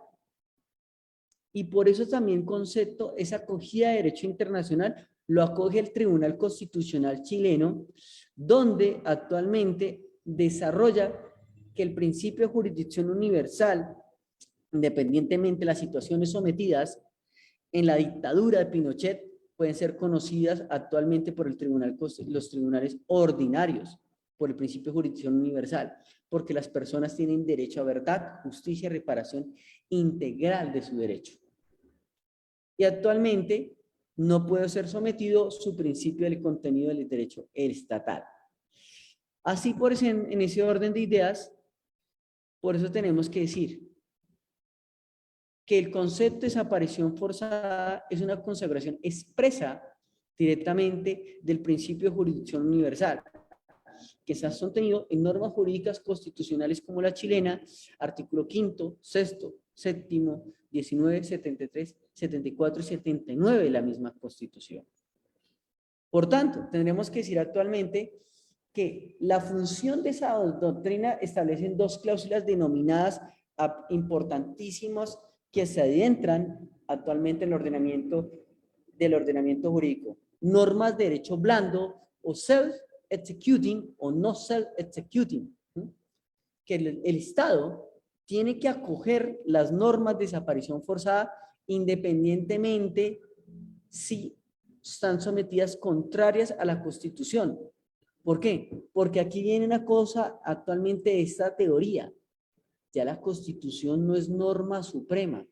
Speaker 2: Y por eso también concepto, esa acogida de derecho internacional, lo acoge el Tribunal Constitucional chileno, donde actualmente desarrolla que el principio de jurisdicción universal, independientemente de las situaciones sometidas en la dictadura de Pinochet, pueden ser conocidas actualmente por el tribunal, los tribunales ordinarios, por el principio de jurisdicción universal, porque las personas tienen derecho a verdad, justicia y reparación integral de su derecho. Y actualmente no puede ser sometido su principio del contenido del derecho estatal. Así, por eso, en ese orden de ideas, por eso tenemos que decir que el concepto de desaparición forzada es una consagración expresa directamente del principio de jurisdicción universal, que se ha sostenido en normas jurídicas constitucionales como la chilena, artículo 5º, 6º, 7º, 19, 73, 74 y 79 de la misma Constitución. Por tanto, tendremos que decir actualmente que la función de esa doctrina establecen dos cláusulas denominadas importantísimas que se adentran actualmente en el ordenamiento jurídico. Normas de derecho blando o self-executing o no self-executing. Que el Estado tiene que acoger las normas de desaparición forzada independientemente si están sometidas contrarias a la Constitución. ¿Por qué? Porque aquí viene una cosa actualmente de esta teoría. Ya la Constitución no es norma suprema.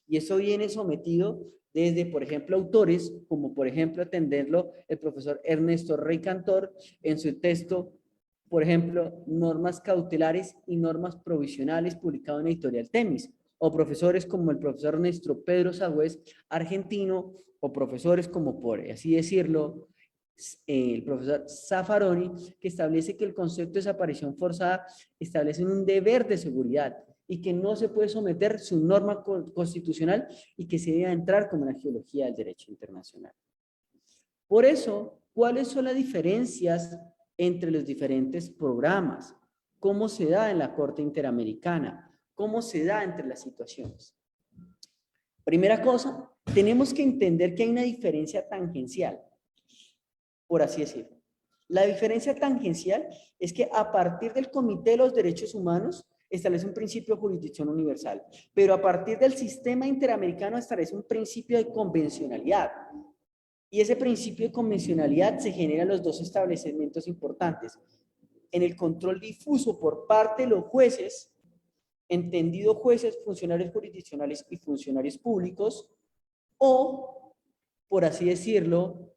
Speaker 2: Y eso viene sometido desde, por ejemplo, autores, como por ejemplo atenderlo el profesor Ernesto Rey Cantor en su texto, por ejemplo, normas cautelares y normas provisionales, publicado en Editorial Temis, o profesores como el profesor Ernesto Pedro Sagüez, argentino, o profesores como, por así decirlo, el profesor Zaffaroni, que establece que el concepto de desaparición forzada establece un deber de seguridad y que no se puede someter su norma constitucional y que se debe entrar como la geología del derecho internacional. Por eso, ¿cuáles son las diferencias entre los diferentes programas? ¿Cómo se da en la Corte Interamericana? ¿Cómo se da entre las situaciones? Primera cosa, tenemos que entender que hay una diferencia tangencial, por así decirlo. La diferencia tangencial es que a partir del Comité de los Derechos Humanos establece un principio de jurisdicción universal, pero a partir del sistema interamericano establece un principio de convencionalidad. Y ese principio de convencionalidad se genera en los dos establecimientos importantes. En el control difuso por parte de los jueces, entendido jueces, funcionarios jurisdiccionales y funcionarios públicos, o, por así decirlo,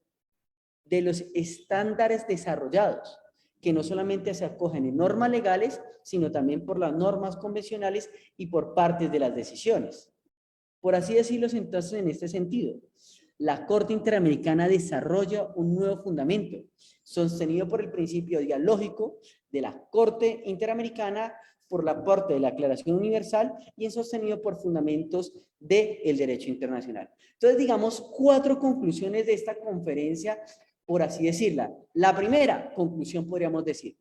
Speaker 2: de los estándares desarrollados, que no solamente se acogen en normas legales, sino también por las normas convencionales y por partes de las decisiones. Por así decirlo, entonces, en este sentido, la Corte Interamericana desarrolla un nuevo fundamento, sostenido por el principio dialógico de la Corte Interamericana, por la parte de la Declaración Universal y sostenido por fundamentos del derecho internacional. Entonces, digamos, 4 conclusiones de esta conferencia, por así decirla. La primera conclusión podríamos decir: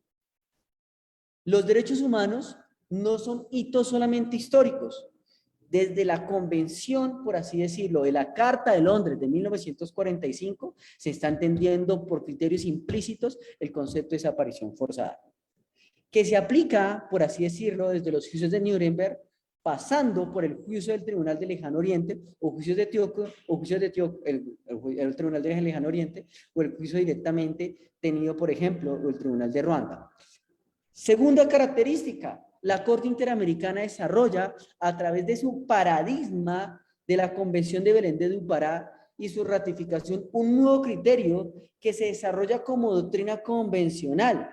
Speaker 2: los derechos humanos no son hitos solamente históricos. Desde la convención, por así decirlo, de la Carta de Londres de 1945, se está entendiendo por criterios implícitos el concepto de desaparición forzada, que se aplica, por así decirlo, desde los juicios de Nuremberg, pasando por el juicio del Tribunal del Lejano Oriente, o juicios de Etíope, o juicios de el Tribunal del Lejano Oriente, o el juicio directamente tenido, por ejemplo, el Tribunal de Ruanda. Segunda característica, la Corte Interamericana desarrolla, a través de su paradigma de la Convención de Belén de do Pará y su ratificación, un nuevo criterio que se desarrolla como doctrina convencional.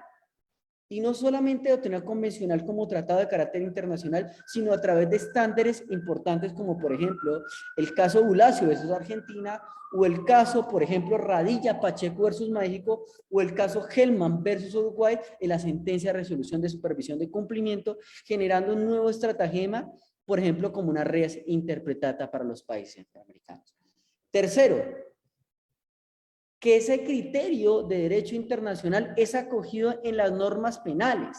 Speaker 2: Y no solamente doctrina convencional como tratado de carácter internacional, sino a través de estándares importantes como, por ejemplo, el caso Bulacio versus Argentina, o el caso, por ejemplo, Radilla Pacheco versus México, o el caso Hellman versus Uruguay, en la sentencia de resolución de supervisión de cumplimiento, generando un nuevo estratagema, por ejemplo, como una res interpretata para los países centroamericanos. Tercero, que ese criterio de derecho internacional es acogido en las normas penales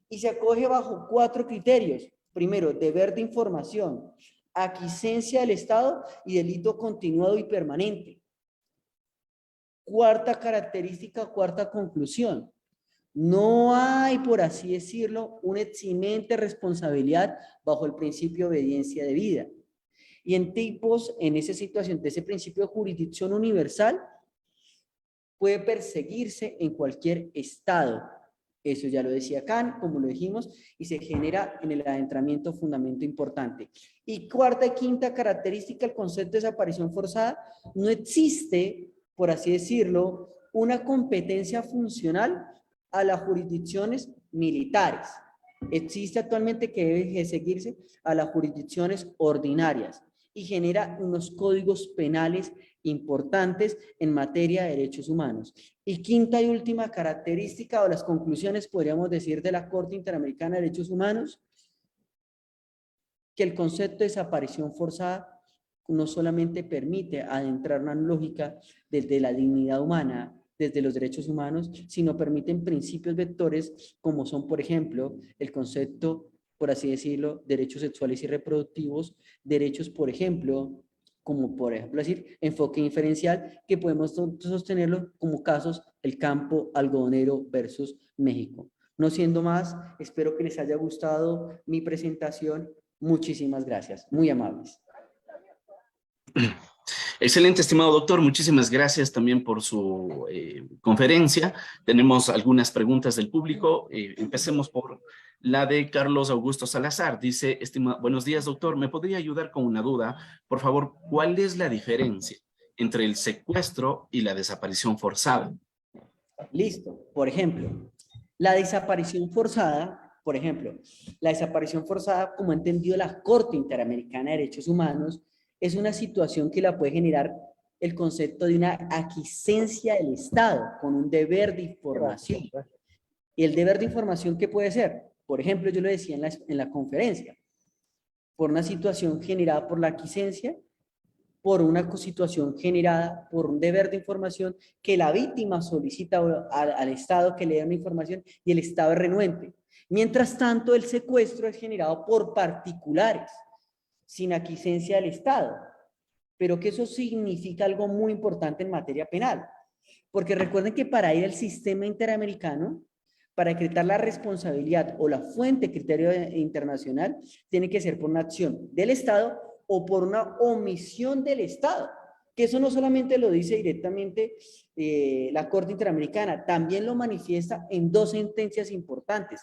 Speaker 2: y se acoge bajo 4 criterios. Primero, deber de información, aquiescencia del Estado y delito continuado y permanente. Cuarta característica, cuarta conclusión: no hay, por así decirlo, una eximente responsabilidad bajo el principio de obediencia debida. Y en esa situación de ese principio de jurisdicción universal, puede perseguirse en cualquier estado. Eso ya lo decía Kant, como lo dijimos, y se genera en el adentramiento fundamento importante. Y cuarta y quinta característica, el concepto de desaparición forzada: no existe, por así decirlo, una competencia funcional a las jurisdicciones militares. Existe actualmente que debe seguirse a las jurisdicciones ordinarias y genera unos códigos penales importantes en materia de derechos humanos. Y quinta y última característica, o las conclusiones, podríamos decir, de la Corte Interamericana de Derechos Humanos: que el concepto de desaparición forzada no solamente permite adentrar una lógica desde la dignidad humana desde los derechos humanos, sino permiten principios vectores como son, por ejemplo, el concepto, por así decirlo, derechos sexuales y reproductivos, derechos, por ejemplo, como por ejemplo decir, enfoque inferencial, que podemos sostenerlo como casos el campo algodonero versus México. No siendo más, espero que les haya gustado mi presentación. Muchísimas gracias, muy amables.
Speaker 1: Excelente, estimado doctor. Muchísimas gracias también por su conferencia. Tenemos algunas preguntas del público. Empecemos por la de Carlos Augusto Salazar. Dice, buenos días, doctor. ¿Me podría ayudar con una duda? Por favor, ¿cuál es la diferencia entre el secuestro y la desaparición forzada?
Speaker 2: Listo. Por ejemplo, la desaparición forzada, por ejemplo, la desaparición forzada, como ha entendido la Corte Interamericana de Derechos Humanos, es una situación que la puede generar el concepto de una aquiescencia del Estado con un deber de información. ¿Y el deber de información qué puede ser? Por ejemplo, yo lo decía en la conferencia, por una situación generada por la aquiescencia, por una situación generada por un deber de información que la víctima solicita al Estado que le dé una información y el Estado es renuente. Mientras tanto, el secuestro es generado por particulares, sin aquiescencia del Estado. Pero que eso significa algo muy importante en materia penal. Porque recuerden que para ir al sistema interamericano, para decretar la responsabilidad o la fuente de criterio internacional, tiene que ser por una acción del Estado o por una omisión del Estado. Que eso no solamente lo dice directamente la Corte Interamericana, también lo manifiesta en dos sentencias importantes.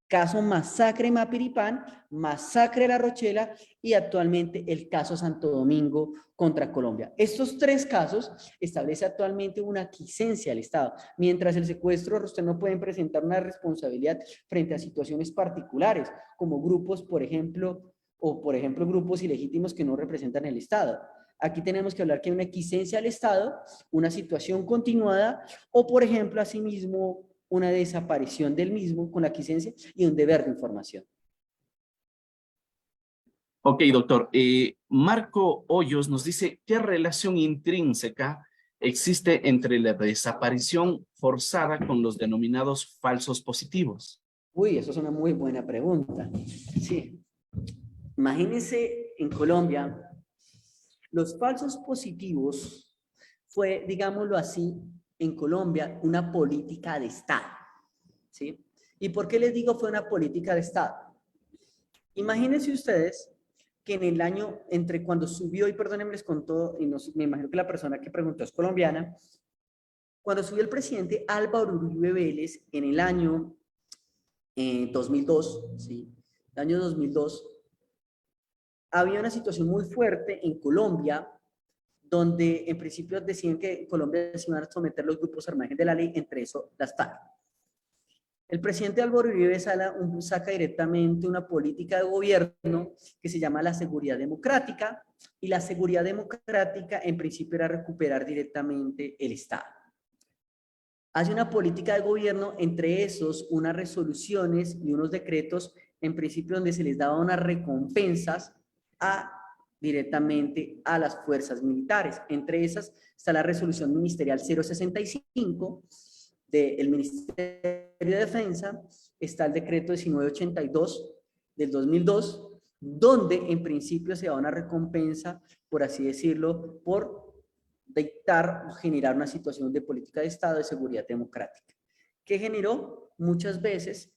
Speaker 2: Caso Masacre Mapiripán, Masacre La Rochela y actualmente el caso Santo Domingo contra Colombia. Estos tres casos establece actualmente una aquiescencia al Estado, mientras el secuestro usted no pueden presentar una responsabilidad frente a situaciones particulares, como grupos, por ejemplo, o por ejemplo grupos ilegítimos que no representan el Estado. Aquí tenemos que hablar que hay una aquiescencia al Estado, una situación continuada, o por ejemplo, asimismo, una desaparición del mismo con la aquiescencia y un deber de información.
Speaker 1: Ok, doctor. Marco Hoyos nos dice, ¿qué relación intrínseca existe entre la desaparición forzada con los denominados falsos positivos?
Speaker 2: Uy, eso es una muy buena pregunta. Sí. Imagínense en Colombia, los falsos positivos fue, digámoslo así, en Colombia una política de Estado. ¿Sí? ¿Y por qué les digo fue una política de Estado? Imagínense ustedes que en el año, entre cuando subió, y perdónenme les contó, y no, me imagino que la persona que preguntó es colombiana, cuando subió el presidente Álvaro Uribe Vélez en el año 2002, ¿sí? El año 2002, había una situación muy fuerte en Colombia, donde en principio decían que en Colombia se iban a someter los grupos al margen de la ley, entre eso las FARC. El presidente Álvaro Uribe saca directamente una política de gobierno que se llama la seguridad democrática, y la seguridad democrática en principio era recuperar directamente el Estado. Hace una política de gobierno, entre esos unas resoluciones y unos decretos, en principio donde se les daba unas recompensas directamente a las fuerzas militares. Entre esas está la resolución ministerial 065 del Ministerio de Defensa, está el decreto 1982 del 2002, donde en principio se da una recompensa, por así decirlo, por dictar o generar una situación de política de Estado de seguridad democrática, que generó muchas veces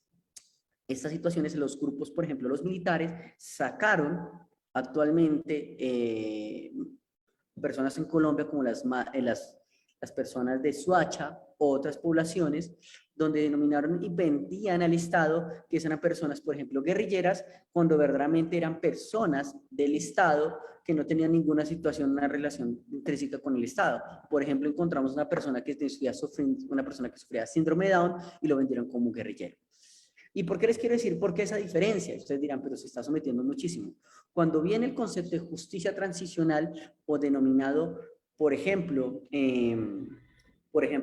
Speaker 2: estas situaciones en los grupos, por ejemplo, los militares sacaron actualmente personas en Colombia como las personas de Soacha o otras poblaciones, donde denominaron y vendían al Estado que eran personas, por ejemplo, guerrilleras, cuando verdaderamente eran personas del Estado que no tenían ninguna situación, una relación intrínseca con el Estado. Por ejemplo, encontramos una persona que sufría síndrome de Down y lo vendieron como un guerrillero. ¿Y por qué les quiero decir por qué esa diferencia? Ustedes dirán, pero se está sometiendo muchísimo. Cuando viene el concepto de justicia transicional o denominado, por ejemplo,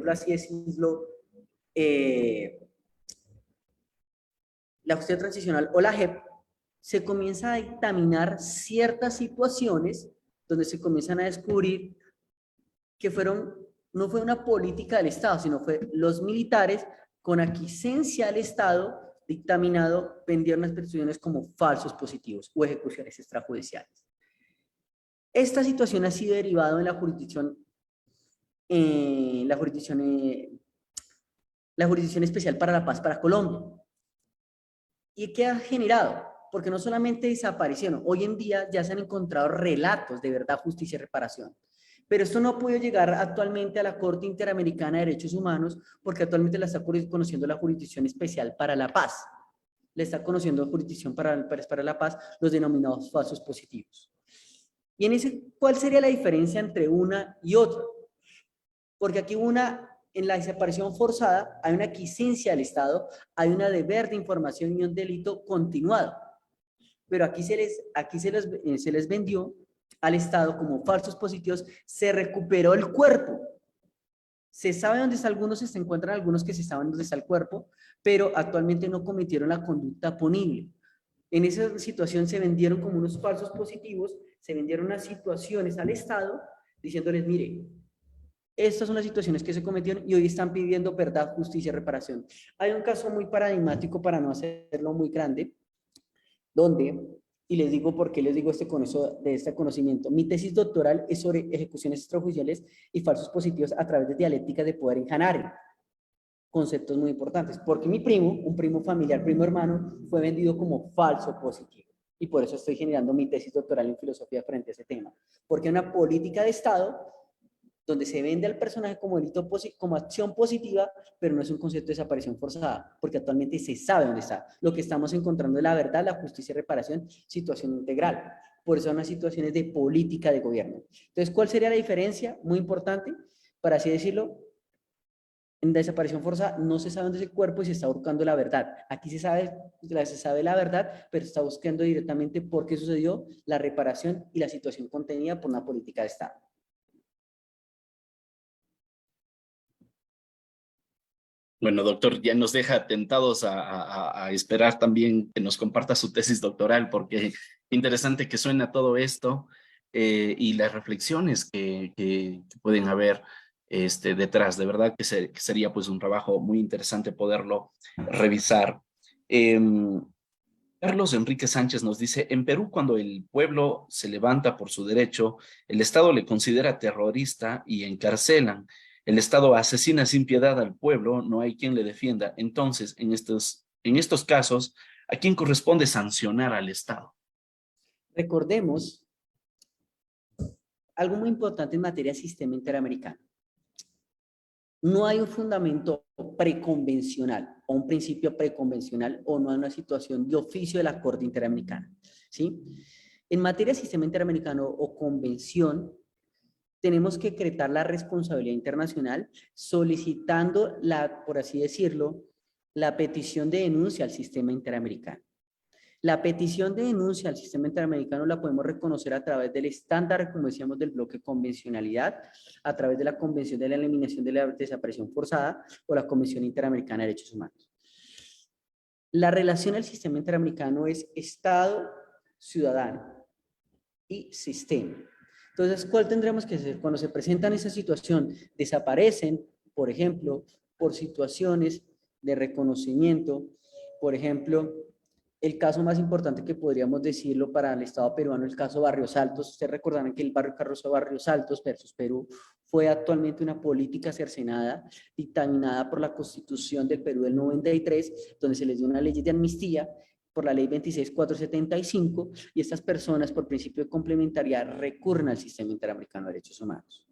Speaker 2: así decirlo, la justicia transicional o la JEP, se comienza a dictaminar ciertas situaciones donde se comienzan a descubrir que fueron no fue una política del Estado, sino fue los militares con aquiescencia al Estado dictaminado vendieron las persecuciones como falsos positivos o ejecuciones extrajudiciales. Esta situación ha sido derivada en la jurisdicción especial para la paz para Colombia. ¿Y qué ha generado? Porque no solamente desaparecieron, hoy en día ya se han encontrado relatos de verdad, justicia y reparación. Pero esto no ha podido llegar actualmente a la Corte Interamericana de Derechos Humanos porque actualmente la está conociendo la Jurisdicción Especial para la Paz. Le está conociendo Jurisdicción para la Paz los denominados falsos positivos. Y en ese, ¿cuál sería la diferencia entre una y otra? Porque aquí en la desaparición forzada hay una aquiescencia del Estado, hay una deber de información y un delito continuado. Pero aquí se les vendió al Estado como falsos positivos, se recuperó el cuerpo. Se sabe dónde está algunos, se encuentran algunos que se saben dónde está el cuerpo, pero actualmente no cometieron la conducta punible. En esa situación se vendieron como unos falsos positivos, se vendieron unas situaciones al Estado diciéndoles, mire, estas son las situaciones que se cometieron y hoy están pidiendo verdad, justicia y reparación. Hay un caso muy paradigmático para no hacerlo muy grande, donde, y les digo por qué les digo de este conocimiento, mi tesis doctoral es sobre ejecuciones extrajudiciales y falsos positivos a través de dialécticas de poder en Hanare. Conceptos muy importantes, porque mi primo, un primo familiar, primo hermano, fue vendido como falso positivo. Y por eso estoy generando mi tesis doctoral en filosofía frente a ese tema. Porque una política de Estado donde se vende al personaje como delito como acción positiva, pero no es un concepto de desaparición forzada, porque actualmente se sabe dónde está. Lo que estamos encontrando es la verdad, la justicia y reparación, situación integral. Por eso son las situaciones de política de gobierno. Entonces, ¿cuál sería la diferencia? Muy importante, para así decirlo, en desaparición forzada no se sabe dónde es el cuerpo y se está buscando la verdad. Aquí se sabe la verdad, pero se está buscando directamente por qué sucedió la reparación y la situación contenida por una política de Estado.
Speaker 1: Bueno, doctor, ya nos deja tentados a esperar también que nos comparta su tesis doctoral, porque interesante que suena todo esto y las reflexiones que pueden haber detrás. De verdad que sería pues un trabajo muy interesante poderlo revisar. Carlos Enrique Sánchez nos dice, en Perú, cuando el pueblo se levanta por su derecho, el Estado le considera terrorista y encarcelan. El Estado asesina sin piedad al pueblo, no hay quien le defienda. Entonces, en estos casos, ¿a quién corresponde sancionar al Estado?
Speaker 2: Recordemos algo muy importante en materia de sistema interamericano. No hay un fundamento preconvencional o un principio preconvencional o no hay una situación de oficio de la Corte Interamericana, ¿sí? En materia de sistema interamericano o convención, tenemos que decretar la responsabilidad internacional solicitando por así decirlo, la petición de denuncia al sistema interamericano. La petición de denuncia al sistema interamericano la podemos reconocer a través del estándar, como decíamos, del bloque convencionalidad, a través de la Convención de la Eliminación de la Desaparición Forzada o la Convención Interamericana de Derechos Humanos. La relación al sistema interamericano es Estado, ciudadano y sistema. Entonces, ¿cuál tendremos que hacer? Cuando se presentan esa situación, desaparecen, por ejemplo, por situaciones de reconocimiento, por ejemplo, el caso más importante que podríamos decirlo para el Estado peruano, el caso Barrios Altos. Ustedes recordarán que el caso Barrios Altos versus Perú fue actualmente una política cercenada, dictaminada por la Constitución del Perú del 93, donde se les dio una ley de amnistía por la ley 26475, y estas personas, por principio de complementariedad, recurren al sistema interamericano de derechos humanos.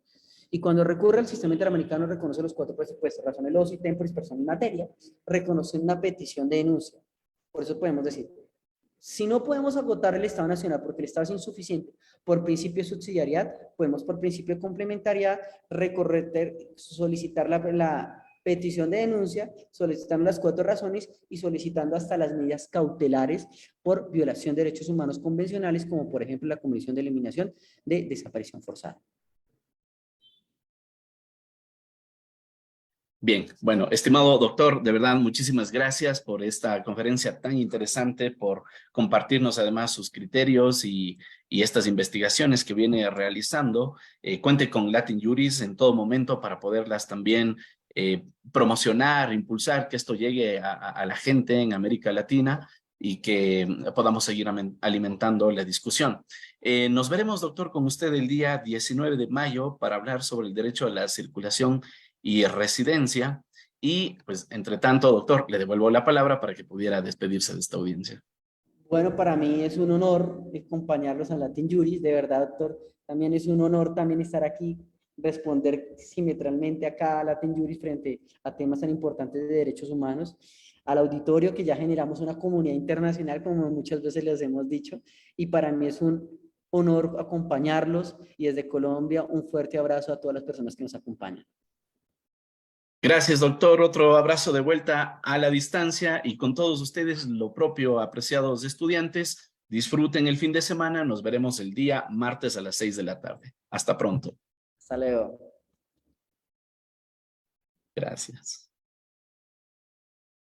Speaker 2: Y cuando recurre al sistema interamericano, reconoce los 4 presupuestos, razones, los y temporis, persona y materia, reconoce una petición de denuncia. Por eso podemos decir, si no podemos agotar el Estado Nacional porque el Estado es insuficiente, por principio de subsidiariedad, podemos por principio de complementariedad solicitar la petición de denuncia, solicitando las 4 razones y solicitando hasta las medidas cautelares por violación de derechos humanos convencionales, como por ejemplo la Comisión de Eliminación de Desaparición Forzada.
Speaker 1: Bien, bueno, estimado doctor, de verdad, muchísimas gracias por esta conferencia tan interesante, por compartirnos además sus criterios y estas investigaciones que viene realizando. Cuente con Latin Juris en todo momento para poderlas también promocionar, impulsar, que esto llegue a la gente en América Latina y que podamos seguir alimentando la discusión. Nos veremos, doctor, con usted el día 19 de mayo para hablar sobre el derecho a la circulación y residencia. Y pues, entre tanto, doctor, le devuelvo la palabra para que pudiera despedirse de esta audiencia.
Speaker 2: Bueno, para mí es un honor acompañarlos a Latin Juris, de verdad, doctor. También es un honor también estar aquí, responder simetralmente acá a Latin Juris frente a temas tan importantes de derechos humanos. Al auditorio, que ya generamos una comunidad internacional, como muchas veces les hemos dicho, y para mí es un honor acompañarlos, y desde Colombia un fuerte abrazo a todas las personas que nos acompañan.
Speaker 1: Gracias, doctor. Otro abrazo de vuelta a la distancia y con todos ustedes lo propio, apreciados estudiantes. Disfruten el fin de semana. Nos veremos el día martes a las 6 de la tarde. Hasta pronto.
Speaker 2: Hasta luego.
Speaker 1: Gracias.